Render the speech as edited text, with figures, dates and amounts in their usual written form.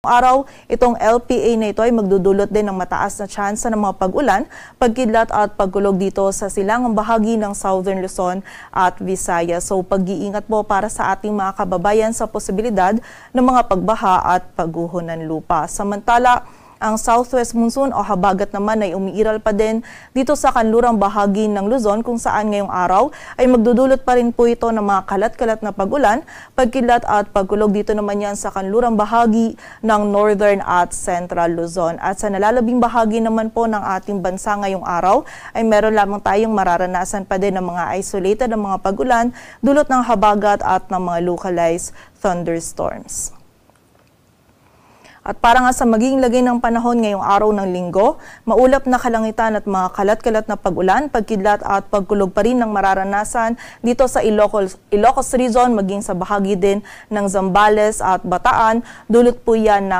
Araw, itong LPA na ito ay magdudulot din ng mataas na tsansa ng mga pag-ulan, pagkidlat at pagkulog dito sa silangang bahagi ng Southern Luzon at Visayas. So pag-iingat po para sa ating mga kababayan sa posibilidad ng mga pagbaha at pagguho ng lupa. Samantala, ang southwest monsoon o habagat naman ay umiiral pa din dito sa kanlurang bahagi ng Luzon kung saan ngayong araw ay magdudulot pa rin po ito ng mga kalat-kalat na pag-ulan, pagkidlat at pagkulog dito naman yan sa kanlurang bahagi ng northern at central Luzon. At sa nalalabing bahagi naman po ng ating bansa ngayong araw ay meron lamang tayong mararanasan pa din ng mga isolated na mga pag-ulan, dulot ng habagat at ng mga localized thunderstorms. At para nga sa magiging lagay ng panahon ngayong araw ng Linggo, maulap na kalangitan at mga kalat-kalat na pag-ulan, pagkidlat at pagkulog pa rin ng mararanasan dito sa Ilocos Region, maging sa bahagi din ng Zambales at Bataan. Dulot po yan ng